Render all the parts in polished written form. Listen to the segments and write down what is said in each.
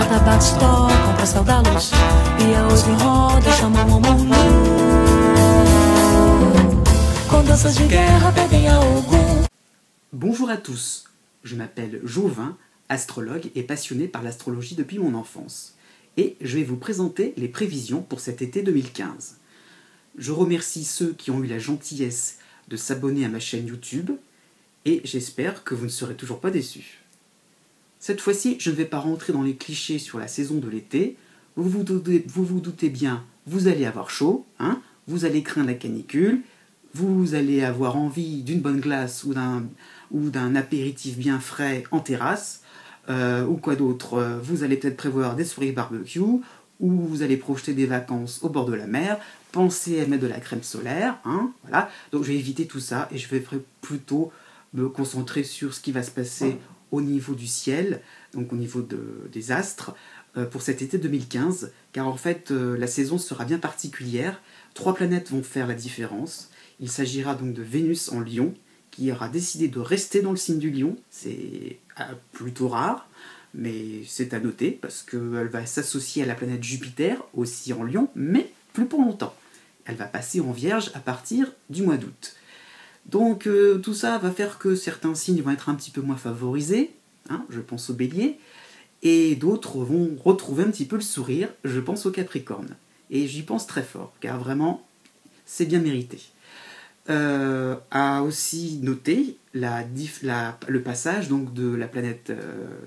porta bate, tocam pra céu da luz. E a oito em roda chamam o mundo. Com danças de guerra pedem a Ogum. Bonjour à tous, je m'appelle Jovin, astrologue et passionné par l'astrologie depuis mon enfance. Et je vais vous présenter les prévisions pour cet été 2015. Je remercie ceux qui ont eu la gentillesse de s'abonner à ma chaîne YouTube et j'espère que vous ne serez toujours pas déçus. Cette fois-ci, je ne vais pas rentrer dans les clichés sur la saison de l'été. Vous vous doutez bien, vous allez avoir chaud, hein, vous allez craindre la canicule, vous allez avoir envie d'une bonne glace ou d'un apéritif bien frais en terrasse, ou quoi d'autre, vous allez peut-être prévoir des soirées barbecue, ou vous allez projeter des vacances au bord de la mer, pensez à mettre de la crème solaire, hein, voilà. Donc je vais éviter tout ça et je vais plutôt me concentrer sur ce qui va se passer au niveau du ciel, donc au niveau des astres, pour cet été 2015, car en fait la saison sera bien particulière. 3 planètes vont faire la différence. Il s'agira donc de Vénus en Lion, qui aura décidé de rester dans le signe du Lion. C'est plutôt rare, mais c'est à noter, parce qu'elle va s'associer à la planète Jupiter, aussi en Lion, mais plus pour longtemps. Elle va passer en Vierge à partir du mois d'août. Donc tout ça va faire que certains signes vont être un petit peu moins favorisés, hein, je pense au Bélier, et d'autres vont retrouver un petit peu le sourire, je pense au Capricorne. Et j'y pense très fort, car vraiment, c'est bien mérité. À aussi noter le passage donc, de la planète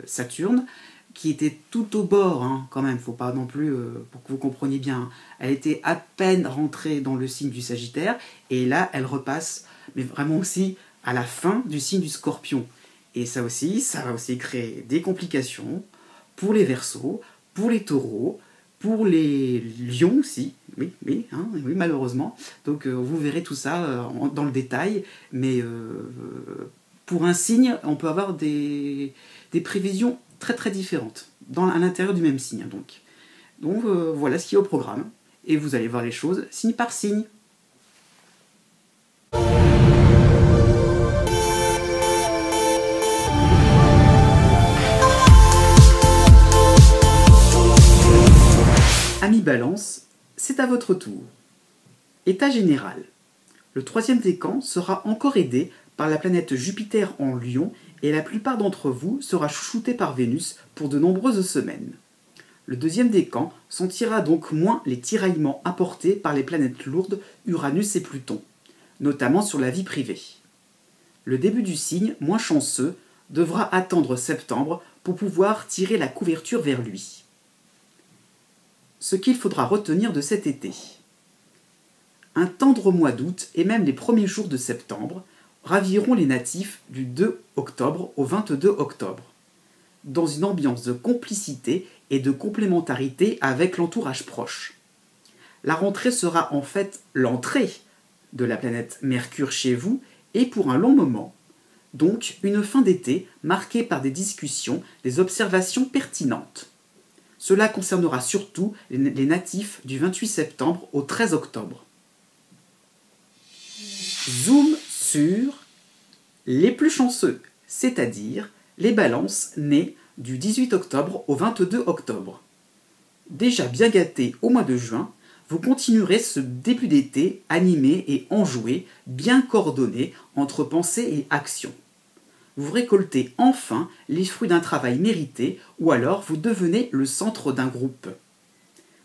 Saturne, qui était tout au bord, hein, quand même, faut pas non plus, pour que vous compreniez bien, elle était à peine rentrée dans le signe du Sagittaire, et là, elle repasse, mais vraiment aussi à la fin du signe du Scorpion. Et ça va aussi créer des complications pour les Verseaux, pour les Taureaux, pour les lions aussi, oui, malheureusement. Donc vous verrez tout ça dans le détail, mais pour un signe, on peut avoir des prévisions très très différentes, à l'intérieur du même signe. Donc voilà ce qui est au programme, et vous allez voir les choses signe par signe. Amis Balance, c'est à votre tour. État général. Le 3e décan sera encore aidé par la planète Jupiter en Lion et la plupart d'entre vous sera chouchouté par Vénus pour de nombreuses semaines. Le 2e décan sentira donc moins les tiraillements apportés par les planètes lourdes Uranus et Pluton, notamment sur la vie privée. Le début du signe, moins chanceux, devra attendre septembre pour pouvoir tirer la couverture vers lui. Ce qu'il faudra retenir de cet été. Un tendre mois d'août et même les premiers jours de septembre raviront les natifs du 2 octobre au 22 octobre, dans une ambiance de complicité et de complémentarité avec l'entourage proche. La rentrée sera en fait l'entrée de la planète Mercure chez vous et pour un long moment. Donc une fin d'été marquée par des discussions, des observations pertinentes. Cela concernera surtout les natifs du 28 septembre au 13 octobre. Zoom sur les plus chanceux, c'est-à-dire les balances nées du 18 octobre au 22 octobre. Déjà bien gâtés au mois de juin, vous continuerez ce début d'été animé et enjoué, bien coordonné entre pensée et action. Vous récoltez enfin les fruits d'un travail mérité ou alors vous devenez le centre d'un groupe.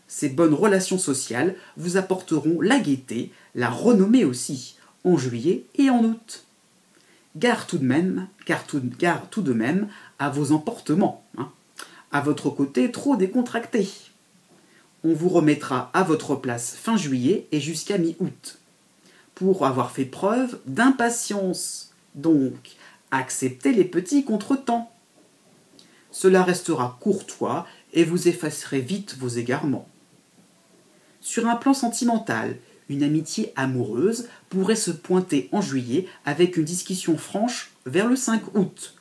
Ces bonnes relations sociales vous apporteront la gaieté, la renommée aussi, en juillet et en août. Gare tout de même à vos emportements, hein. À votre côté trop décontracté. On vous remettra à votre place fin juillet et jusqu'à mi-août. Pour avoir fait preuve d'impatience, donc, acceptez les petits contretemps. Cela restera courtois et vous effacerez vite vos égarements. Sur un plan sentimental, une amitié amoureuse pourrait se pointer en juillet avec une discussion franche vers le 5 août.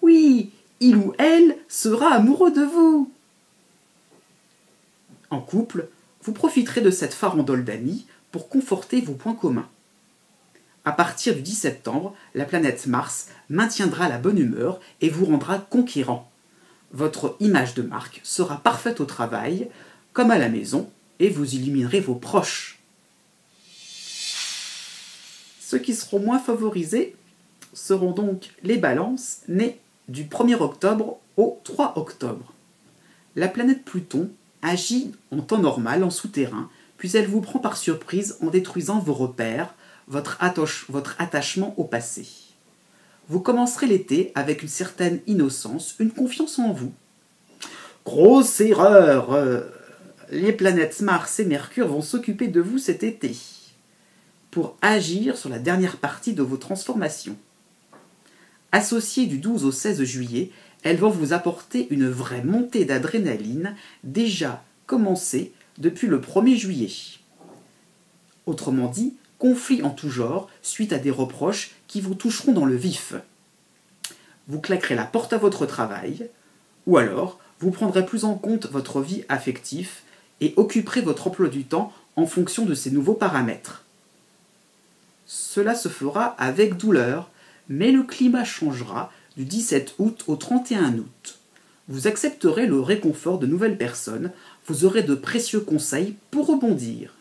Oui, il ou elle sera amoureux de vous. En couple, vous profiterez de cette farandole d'amis pour conforter vos points communs. À partir du 10 septembre, la planète Mars maintiendra la bonne humeur et vous rendra conquérant. Votre image de marque sera parfaite au travail, comme à la maison, et vous illuminer vos proches. Ceux qui seront moins favorisés seront donc les balances nés du 1er octobre au 3 octobre. La planète Pluton agit en temps normal en souterrain, puis elle vous prend par surprise en détruisant vos repères, votre attachement au passé. Vous commencerez l'été avec une certaine innocence, une confiance en vous. Grosse erreur! Les planètes Mars et Mercure vont s'occuper de vous cet été pour agir sur la dernière partie de vos transformations. Associées du 12 au 16 juillet, elles vont vous apporter une vraie montée d'adrénaline déjà commencée depuis le 1er juillet. Autrement dit, conflits en tout genre suite à des reproches qui vous toucheront dans le vif. Vous claquerez la porte à votre travail, ou alors vous prendrez plus en compte votre vie affective et occuperez votre emploi du temps en fonction de ces nouveaux paramètres. Cela se fera avec douleur, mais le climat changera du 17 août au 31 août. Vous accepterez le réconfort de nouvelles personnes, vous aurez de précieux conseils pour rebondir.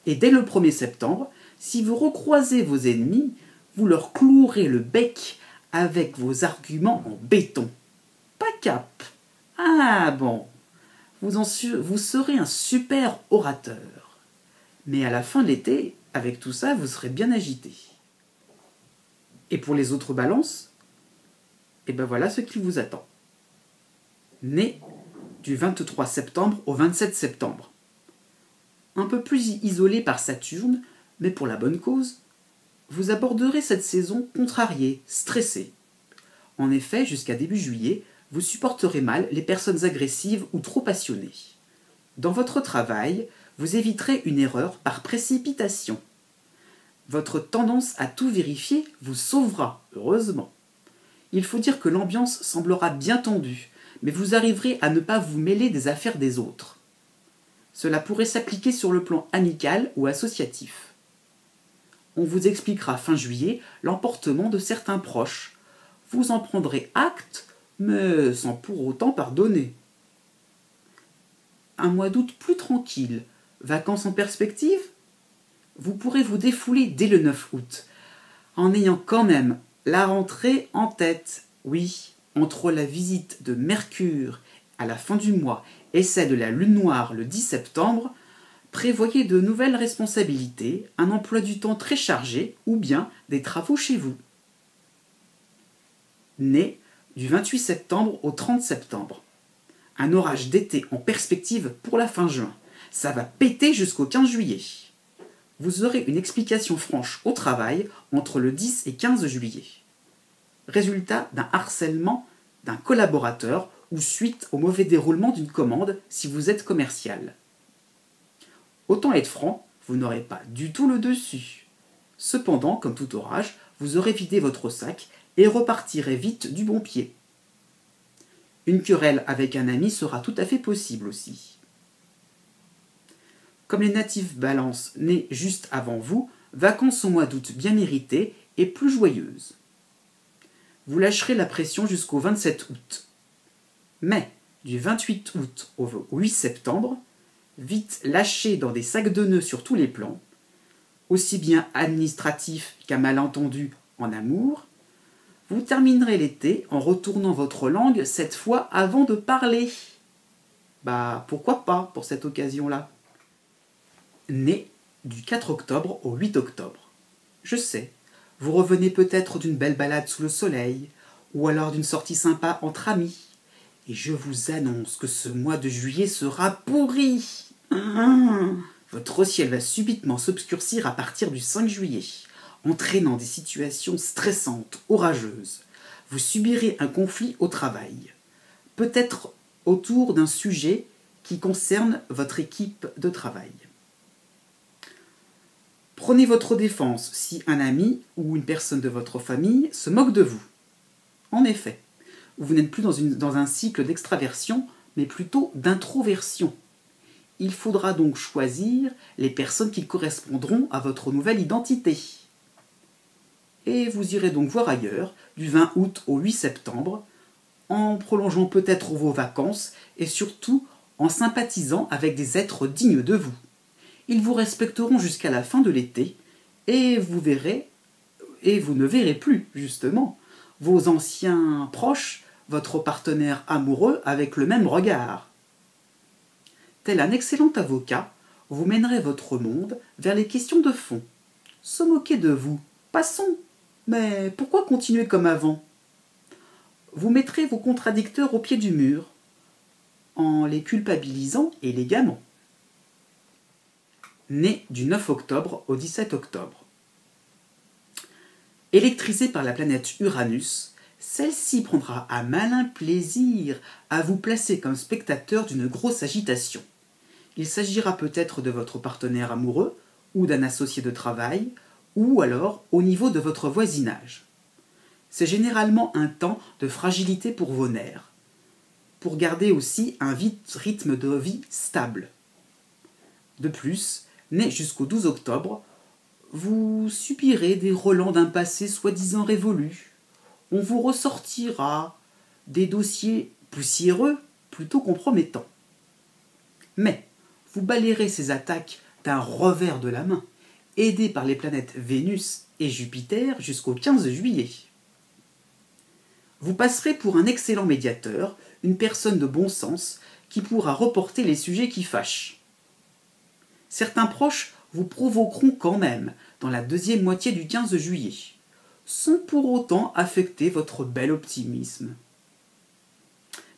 Et dès le 1er septembre, si vous recroisez vos ennemis, vous leur clouerez le bec avec vos arguments en béton. Pas cap. Ah bon, vous serez un super orateur. Mais à la fin de l'été, avec tout ça, vous serez bien agité. Et pour les autres balances, et ben voilà ce qui vous attend. Né du 23 septembre au 27 septembre. Un peu plus isolé par Saturne, mais pour la bonne cause, vous aborderez cette saison contrarié, stressé. En effet, jusqu'à début juillet, vous supporterez mal les personnes agressives ou trop passionnées. Dans votre travail, vous éviterez une erreur par précipitation. Votre tendance à tout vérifier vous sauvera, heureusement. Il faut dire que l'ambiance semblera bien tendue, mais vous arriverez à ne pas vous mêler des affaires des autres. Cela pourrait s'appliquer sur le plan amical ou associatif. On vous expliquera fin juillet l'emportement de certains proches. Vous en prendrez acte, mais sans pour autant pardonner. Un mois d'août plus tranquille, vacances en perspective? Vous pourrez vous défouler dès le 9 août, en ayant quand même la rentrée en tête. Oui, entre la visite de Mercure à la fin du mois et celle de la Lune noire le 10 septembre, prévoyez de nouvelles responsabilités, un emploi du temps très chargé ou bien des travaux chez vous. Né du 28 septembre au 30 septembre. Un orage d'été en perspective pour la fin juin. Ça va péter jusqu'au 15 juillet. Vous aurez une explication franche au travail entre le 10 et 15 juillet. Résultat d'un harcèlement d'un collaborateur ou suite au mauvais déroulement d'une commande si vous êtes commercial. Autant être franc, vous n'aurez pas du tout le dessus. Cependant, comme tout orage, vous aurez vidé votre sac et repartirez vite du bon pied. Une querelle avec un ami sera tout à fait possible aussi. Comme les natifs Balance nés juste avant vous, vacances au mois d'août bien méritées et plus joyeuses. Vous lâcherez la pression jusqu'au 27 août. Mais du 28 août au 8 septembre, vite lâché dans des sacs de nœuds sur tous les plans, aussi bien administratif qu'à malentendu en amour, vous terminerez l'été en retournant votre langue cette fois avant de parler. Bah pourquoi pas pour cette occasion-là. Né du 4 octobre au 8 octobre. Je sais, vous revenez peut-être d'une belle balade sous le soleil, ou alors d'une sortie sympa entre amis, et je vous annonce que ce mois de juillet sera pourri. Votre ciel va subitement s'obscurcir à partir du 5 juillet, entraînant des situations stressantes, orageuses. Vous subirez un conflit au travail, peut-être autour d'un sujet qui concerne votre équipe de travail. Prenez votre défense si un ami ou une personne de votre famille se moque de vous. En effet, vous n'êtes plus dans un cycle d'extraversion, mais plutôt d'introversion. Il faudra donc choisir les personnes qui correspondront à votre nouvelle identité. Et vous irez donc voir ailleurs, du 20 août au 8 septembre, en prolongeant peut-être vos vacances et surtout en sympathisant avec des êtres dignes de vous. Ils vous respecteront jusqu'à la fin de l'été et vous ne verrez plus, justement, vos anciens proches, votre partenaire amoureux avec le même regard. Tel un excellent avocat, vous mènerez votre monde vers les questions de fond. Se moquer de vous, passons, mais pourquoi continuer comme avant? Vous mettrez vos contradicteurs au pied du mur, en les culpabilisant élégamment. Né du 9 octobre au 17 octobre. Électrisée par la planète Uranus, celle-ci prendra un malin plaisir à vous placer comme spectateur d'une grosse agitation. Il s'agira peut-être de votre partenaire amoureux ou d'un associé de travail, ou alors au niveau de votre voisinage. C'est généralement un temps de fragilité pour vos nerfs, pour garder aussi un rythme de vie stable. De plus, né jusqu'au 12 octobre, vous subirez des relents d'un passé soi-disant révolu. On vous ressortira des dossiers poussiéreux plutôt compromettants. Mais vous balayerez ces attaques d'un revers de la main, aidé par les planètes Vénus et Jupiter jusqu'au 15 juillet. Vous passerez pour un excellent médiateur, une personne de bon sens qui pourra reporter les sujets qui fâchent. Certains proches vous provoqueront quand même dans la deuxième moitié du 15 juillet, sans pour autant affecter votre bel optimisme.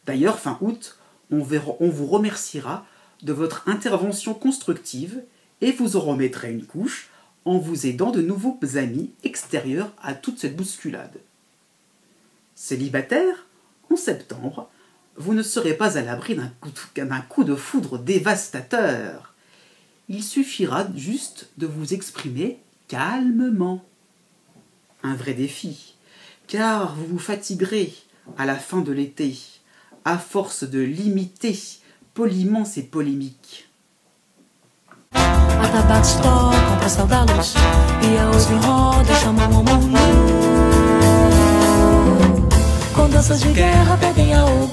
D'ailleurs, fin août, on vous remerciera de votre intervention constructive et vous en remettrez une couche en vous aidant de nouveaux amis extérieurs à toute cette bousculade. Célibataire, en septembre, vous ne serez pas à l'abri d'un coup de foudre dévastateur. Il suffira juste de vous exprimer calmement. Un vrai défi, car vous vous fatiguerez à la fin de l'été, à force de limiter poliment ces polémiques. Atabaques tocam pra saudá-los e a hoje roda chamam ao mundo. Com danças de guerra pedem ao